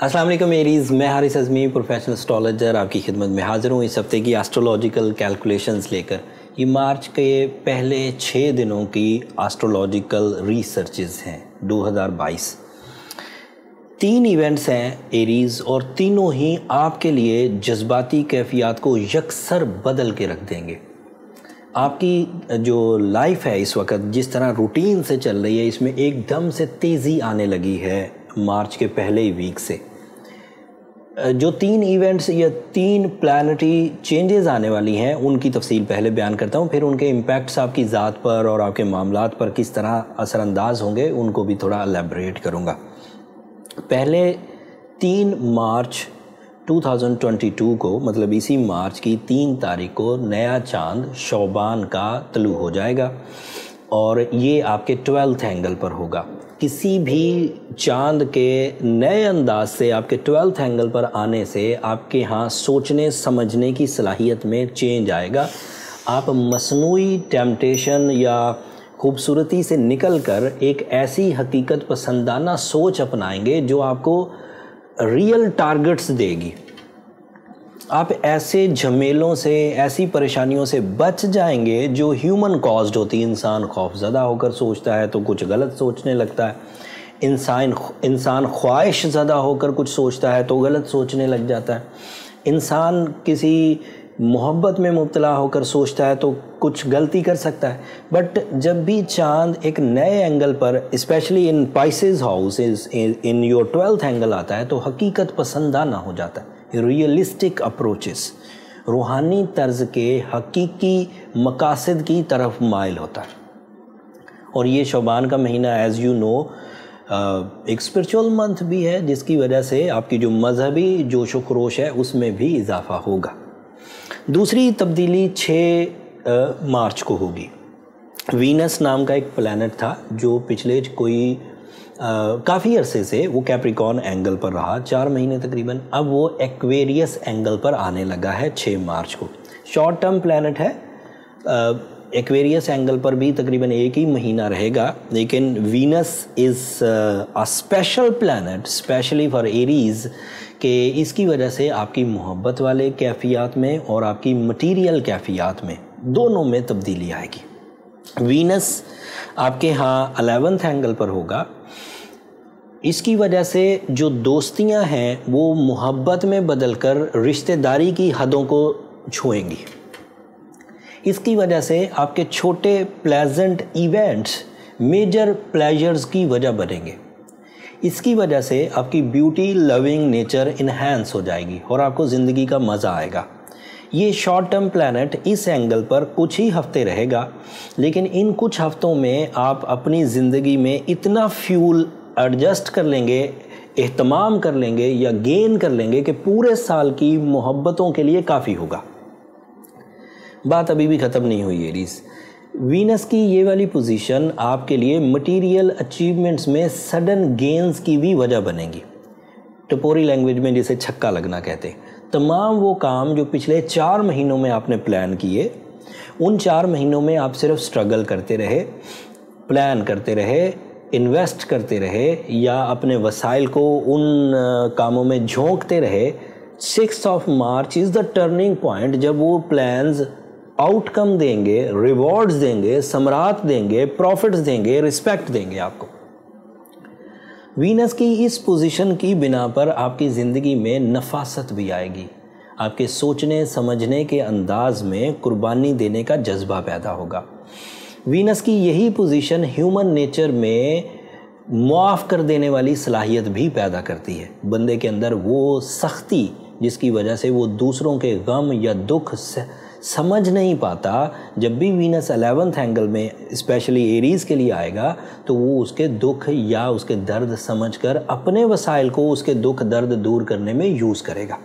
السلام علیکم ایریز، میں حارث اعظمی پروفیشنل اسٹرالوجر آپ کی خدمت میں حاضر ہوں اس ہفتے کی ایسٹرولوجیکل کیلکولیشنز لے کر۔ یہ مارچ کے پہلے 6 دنوں کی ایسٹرولوجیکل ریسرچز ہیں 2022۔ 3 ایونٹس ہیں ایریز، اور تینوں ہی آپ کے لیے جذباتی کیفیات کو یکسر بدل کے رکھ دیں گے۔ آپ کی جو لائف ہے اس وقت جس طرح روٹین سے چل رہی ہے، اس میں ایک دم سے تیزی آنے لگی ہے مارچ کے پہلے ویک سے۔ جو 3 ایونٹس یا 3 پلانٹری چینجز آنے والی ہیں ان کی تفصیل پہلے بیان کرتا ہوں، پھر ان کے امپیکٹس آپ کی ذات پر اور آپ کے معاملات پر کس طرح اثر انداز ہوں گے ان کو بھی تھوڑا الیبریٹ کروں گا۔ پہلے 3 مارچ 2022 کو، مطلب اسی مارچ کی 3 تاریخ کو نیا چاند شعبان کا طلوع ہو جائے گا، اور یہ آپ کے 12th اینگل پر ہوگا۔ کسی بھی چاند کے نئے انداز سے آپ کے 12th اینگل پر آنے سے آپ کے ہاں سوچنے سمجھنے کی صلاحیت میں چینج آئے گا۔ آپ مصنوعی ٹیمپٹیشن یا خوبصورتی سے نکل کر ایک ایسی حقیقت پسندانہ سوچ اپنائیں گے جو آپ کو ریئل ٹارگٹس دے گی۔ آپ ایسے جھمیلوں سے، ایسی پریشانیوں سے بچ جائیں گے جو ہیومن کازڈ ہوتی ہے۔ انسان خوف زدہ ہو کر سوچتا ہے تو کچھ غلط سوچنے لگتا ہے، انسان خواہش زدہ ہو کر کچھ سوچتا ہے تو غلط سوچنے لگ جاتا ہے، انسان کسی محبت میں مبتلا ہو کر سوچتا ہے تو کچھ غلطی کر سکتا ہے۔ بٹ جب بھی چاند ایک نئے اینگل پر، especially in Pisces house in your 12th angle آتا ہے تو حقیقت پسندانہ ہو جاتا ہے۔ ریئلسٹک اپروچز، روحانی طرز کے حقیقی مقاصد کی طرف مائل ہوتا ہے۔ اور یہ شعبان کا مہینہ ایز یو نو ایک اسپرچول منتھ بھی ہے، جس کی وجہ سے آپ کی جو مذہبی جوش و خروش ہے اس میں بھی اضافہ ہوگا۔ دوسری تبدیلی 6 مارچ کو ہوگی۔ وینس نام کا ایک پلانٹ تھا جو پچھلے کوئی کافی عرصے سے وہ کیپریکون اینگل پر رہا، 4 مہینے تقریباً، اب وہ ایکویریس اینگل پر آنے لگا ہے 6 مارچ کو۔ شارٹ ٹرم پلانٹ ہے، ایکویریس اینگل پر بھی تقریباً 1 ہی مہینہ رہے گا، لیکن Venus is a special planet specially for Aries, کہ اس کی وجہ سے آپ کی محبت والے کیفیات میں اور آپ کی مٹیریل کیفیات میں دونوں میں تبدیلی آئے گی۔ وینس آپ کے ہاں 11th اینگل پر ہوگا، اس کی وجہ سے جو دوستیاں ہیں وہ محبت میں بدل کر رشتہ داری کی حدوں کو چھوئیں گی۔ اس کی وجہ سے آپ کے چھوٹے پلیزنٹ ایونٹس میجر پلیجرز کی وجہ بنیں گے۔ اس کی وجہ سے آپ کی بیوٹی لونگ نیچر انہینس ہو جائے گی اور آپ کو زندگی کا مزہ آئے گا۔ یہ شارٹ ٹرم پلانٹ اس اینگل پر کچھ ہی ہفتے رہے گا، لیکن ان کچھ ہفتوں میں آپ اپنی زندگی میں اتنا فیول ایڈجسٹ کر لیں گے، اہتمام کر لیں گے یا گین کر لیں گے کہ پورے سال کی محبتوں کے لیے کافی ہوگا۔ بات ابھی بھی ختم نہیں ہوئی ایریز۔ وینس کی یہ والی پوزیشن آپ کے لیے مٹیریل اچیومنٹس میں سڈن گینز کی بھی وجہ بنے گی، ٹپوری لینگویج میں جسے چھکا لگنا کہتے ہیں۔ تمام وہ کام جو پچھلے 4 مہینوں میں آپ نے پلان کیے، ان 4 مہینوں میں آپ صرف سٹرگل کرتے رہے، پلان کرتے رہے، انویسٹ کرتے رہے یا اپنے وسائل کو ان کاموں میں جھونکتے رہے۔ 6 مارچ از دا ٹرننگ پوائنٹ جب وہ پلانز آؤٹ کم دیں گے، ریوارڈز دیں گے، ثمرات دیں گے، پروفٹس دیں گے، رسپیکٹ دیں گے آپ کو۔ وینس کی اس پوزیشن کی بنا پر آپ کی زندگی میں نفاست بھی آئے گی، آپ کے سوچنے سمجھنے کے انداز میں قربانی دینے کا جذبہ پیدا ہوگا۔ وینس کی یہی پوزیشن ہیومن نیچر میں معاف کر دینے والی صلاحیت بھی پیدا کرتی ہے۔ بندے کے اندر وہ سختی جس کی وجہ سے وہ دوسروں کے غم یا دکھ سمجھ نہیں پاتا، جب بھی وینس 11th اینگل میں اسپیشلی ایریز کے لیے آئے گا تو وہ اس کے دکھ یا اس کے درد سمجھ کر اپنے وسائل کو اس کے دکھ درد دور کرنے میں یوز کرے گا۔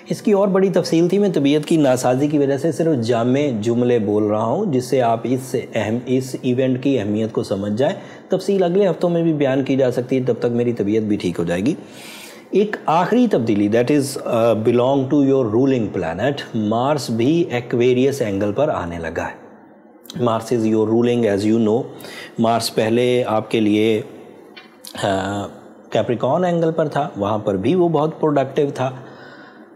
اس کی اور بڑی تفصیل تھی، میں طبیعت کی ناسازی کی وجہ سے صرف جامع جملے بول رہا ہوں جس سے آپ اس ایونٹ کی اہمیت کو سمجھ جائیں۔ تفصیل اگلے ہفتوں میں بھی بیان کی جا سکتی ہے، تب تک میری طبیعت بھی ٹھیک ہو جائے گی۔ ایک آخری تبدیلی that is belong to your ruling planet, Mars بھی ایکویریس اینگل پر آنے لگا ہے۔ Mars is your ruling as you know. Mars پہلے آپ کے لیے कैप्रिकॉर्न एंगल पर था, वहाँ पर भी वो बहुत प्रोडक्टिव था।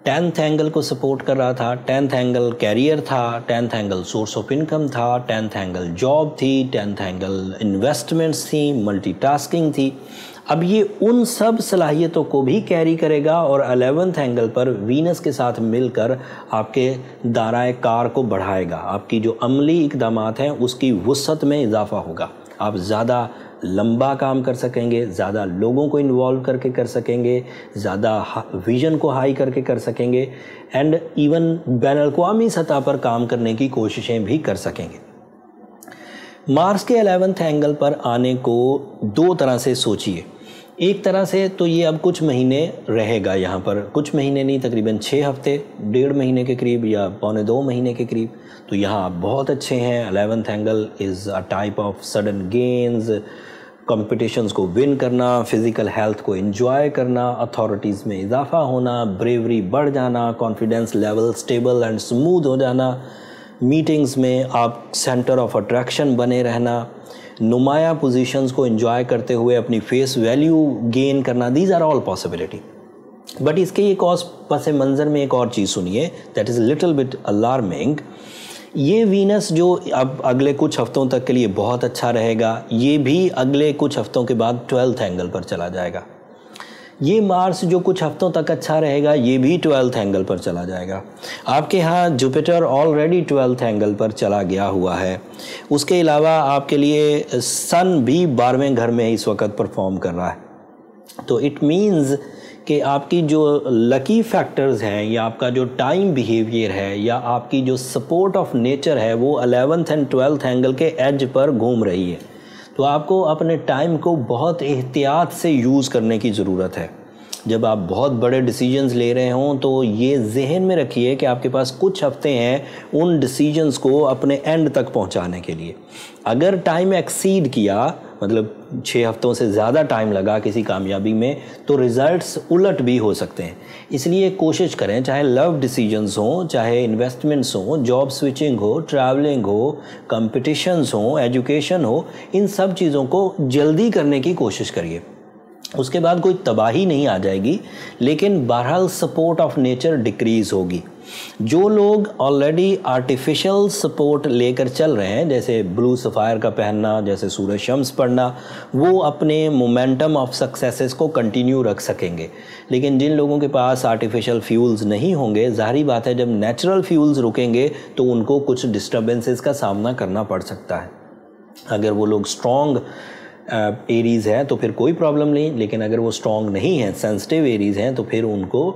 10th एंगल को सपोर्ट कर रहा था। 10th एंगल कैरियर था, 10th angle source of income था, 10th एंगल जॉब थी, 10th एंगल इन्वेस्टमेंट्स थी, मल्टीटास्किंग थी। अब ये उन सब सलाहियतों को भी कैरी करेगा और 11th एंगल पर वीनस के साथ मिलकर आपके दायरे कार को बढ़ाएगा। आपकी जो अमली इक़दामात हैं उसकी वुसअत में इजाफा होगा। आप ज़्यादा लंबा काम कर सकेंगे, ज़्यादा लोगों को इन्वॉल्व करके कर सकेंगे, ज़्यादा विज़न को हाई करके कर सकेंगे एंड इवन बैनुल-अक़वामी सतह पर काम करने की कोशिशें भी कर सकेंगे। मार्स के 11th एंगल पर आने को दो तरह से सोचिए। एक तरह से तो ये अब कुछ महीने रहेगा यहाँ पर, कुछ महीने नहीं, तकरीबन 6 हफ्ते, 1.5 महीने के करीब या पौने 2 महीने के करीब। तो यहाँ आप बहुत अच्छे हैं। 11th angle is a type of sudden gains, competitions को विन करना, फिज़िकल हेल्थ को एंजॉय करना, अथॉरिटीज़ में इजाफा होना, ब्रेवरी बढ़ जाना, confidence level stable and smooth हो जाना, मीटिंग्स में आप सेंटर ऑफ अट्रैक्शन बने रहना, नुमाया पोजीशंस को एंजॉय करते हुए अपनी फेस वैल्यू गेन करना। These are all possibility. But इसके एक और पस मंज़र में एक और चीज़ सुनिए, that is little bit alarming. ये वीनस जो अब अगले कुछ हफ्तों तक के लिए बहुत अच्छा रहेगा, ये भी अगले कुछ हफ्तों के बाद 12th एंगल पर चला जाएगा। ये मार्स जो कुछ हफ्तों तक अच्छा रहेगा, ये भी 12th एंगल पर चला जाएगा। आपके यहाँ जुपिटर ऑलरेडी 12th एंगल पर चला गया हुआ है। उसके अलावा आपके लिए सन भी 12वें घर में इस वक्त परफॉर्म कर रहा है। तो इट मीन्स कि आपकी जो लकी फैक्टर्स हैं या आपका जो टाइम बिहेवियर है या आपकी जो सपोर्ट ऑफ नेचर है वो 11th एंड 12th एंगल के एज पर घूम रही है। तो आपको अपने टाइम को बहुत एहतियात से यूज़ करने की ज़रूरत है। जब आप बहुत बड़े डिसीजंस ले रहे हों तो ये जहन में रखिए कि आपके पास कुछ हफ्ते हैं उन डिसीजंस को अपने एंड तक पहुंचाने के लिए। अगर टाइम एक्सीड किया, मतलब 6 हफ्तों से ज़्यादा टाइम लगा किसी कामयाबी में, तो रिज़ल्ट्स उलट भी हो सकते हैं। इसलिए कोशिश करें, चाहे लव डिसीजंस हों, चाहे इन्वेस्टमेंट्स हों, जॉब स्विचिंग हो, ट्रैवलिंग हो, कंपटीशंस हो, एजुकेशन हो, इन सब चीज़ों को जल्दी करने की कोशिश करिए। उसके बाद कोई तबाही नहीं आ जाएगी, लेकिन बहरहाल सपोर्ट ऑफ नेचर डिक्रीज़ होगी। जो लोग ऑलरेडी आर्टिफिशियल सपोर्ट लेकर चल रहे हैं, जैसे ब्लू सफ़ायर का पहनना, जैसे सूरज शम्स पढ़ना, वो अपने मोमेंटम ऑफ सक्सेसेस को कंटिन्यू रख सकेंगे। लेकिन जिन लोगों के पास आर्टिफिशियल फ्यूल्स नहीं होंगे, ज़ाहिर बात है जब नेचुरल फ्यूल्स रुकेंगे तो उनको कुछ डिस्टर्बेंसेस का सामना करना पड़ सकता है। अगर वो लोग स्ट्रॉन्ग एरीज़ हैं तो फिर कोई प्रॉब्लम नहीं, लेकिन अगर वो स्ट्रॉन्ग नहीं हैं, सेंसिटिव एरीज़ हैं, तो फिर उनको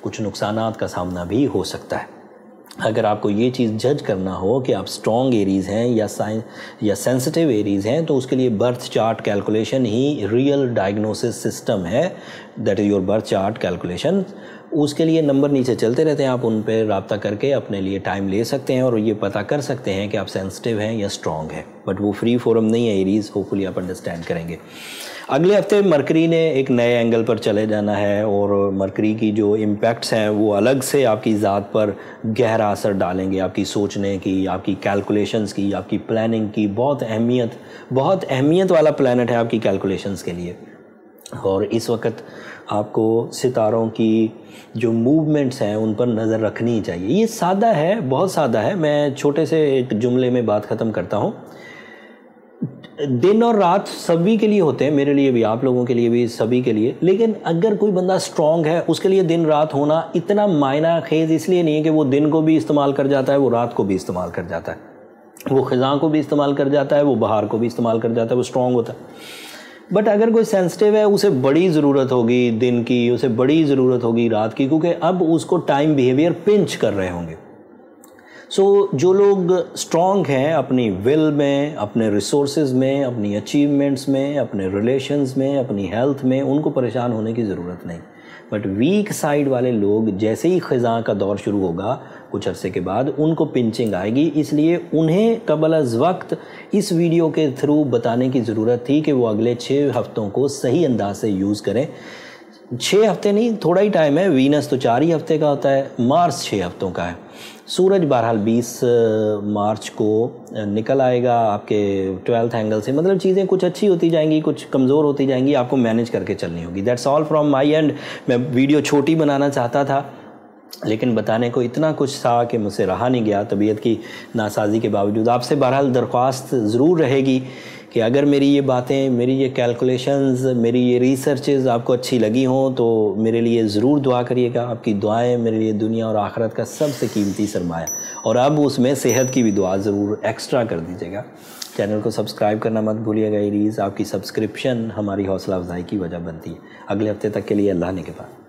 कुछ नुकसानात का सामना भी हो सकता है। अगर आपको ये चीज़ जज करना हो कि आप स्ट्रॉन्ग एरीज़ हैं या सेंसिटिव एरीज़ हैं, तो उसके लिए बर्थ चार्ट कैलकुलेशन ही रियल डायग्नोसिस सिस्टम है। That is your birth chart calculation. उसके लिए नंबर नीचे चलते रहते हैं, आप उन पर रब्ता करके अपने लिए टाइम ले सकते हैं और ये पता कर सकते हैं कि आप सेंसिटिव हैं या स्ट्रॉन्ग हैं। बट वो फ्री फोरम नहीं है एरीज़, होपफुली आप अंडरस्टैंड करेंगे। अगले हफ्ते मरकरी ने एक नए एंगल पर चले जाना है और मरकरी की जो इम्पैक्ट्स हैं वो अलग से आपकी ज़ात पर गहरा असर डालेंगे, आपकी सोचने की, आपकी कैलकुलेशंस की, आपकी प्लानिंग की। बहुत अहमियत वाला प्लैनेट है आपकी कैलकुलेशंस के लिए। और इस वक्त आपको सितारों की जो मूवमेंट्स हैं उन पर नज़र रखनी चाहिए। ये सादा है, बहुत सादा है। मैं छोटे से एक जुमले में बात ख़त्म करता हूँ। दिन और रात सभी के लिए होते हैं, मेरे लिए भी, आप लोगों के लिए भी, सभी के लिए। लेकिन अगर कोई बंदा स्ट्रॉन्ग है, उसके लिए दिन रात होना इतना मायना खेज इसलिए नहीं है कि वो दिन को भी इस्तेमाल कर जाता है, वो रात को भी इस्तेमाल कर जाता है, वो ख़िज़ां को भी इस्तेमाल कर जाता है, वो बहार को भी इस्तेमाल कर जाता है, वो स्ट्रॉन्ग होता है। बट अगर कोई सेंसिटिव है, उसे बड़ी ज़रूरत होगी दिन की, उसे बड़ी ज़रूरत होगी रात की, क्योंकि अब उसको टाइम बिहेवियर पिंच कर रहे होंगे। जो लोग स्ट्रॉन्ग हैं अपनी विल में, अपने रिसोर्सेज में, अपनी अचीवमेंट्स में, अपने रिलेशंस में, अपनी हेल्थ में, उनको परेशान होने की ज़रूरत नहीं। बट वीक साइड वाले लोग, जैसे ही ख़िज़ां का दौर शुरू होगा कुछ अरसे के बाद, उनको पिंचिंग आएगी। इसलिए उन्हें कबल अज़ वक्त इस वीडियो के थ्रू बताने की ज़रूरत थी कि वो अगले 6 हफ्तों को सही अंदाज से यूज़ करें। 6 हफ्ते नहीं, थोड़ा ही टाइम है। वीनस तो 4 ही हफ्ते का होता है, मार्स 6 हफ्तों का है। سورج بہرحال 20 مارچ کو نکل آئے گا آپ کے 12th اینگل سے، مطلب چیزیں کچھ اچھی ہوتی جائیں گی، کچھ کمزور ہوتی جائیں گی، آپ کو مینیج کر کے چلنی ہوگی. That's all from my and. میں ویڈیو چھوٹی بنانا چاہتا تھا لیکن بتانے کو اتنا کچھ تھا کہ مجھ سے رہا نہیں گیا طبیعت کی ناسازی کے باوجود. آپ سے بہرحال درخواست ضرور رہے گی کہ اگر میری یہ باتیں، میری یہ کیلکولیشنز، میری یہ ریسرچز آپ کو اچھی لگی ہوں تو میرے لیے ضرور دعا کریے گا. آپ کی دعائیں میرے لیے دنیا اور آخرت کا سب سے قیمتی سرمایہ، اور اب اس میں صحت کی بھی دعا ضرور ایکسٹرا کر دیجیے گا. چینل کو سبسکرائب کرنا مت بھولیے گا. ریز آپ کی سبسکرپشن ہماری حوصلہ افزائی کی وجہ بنتی ہے. اگلے ہفتے تک کے لیے اللہ نے کے پاس.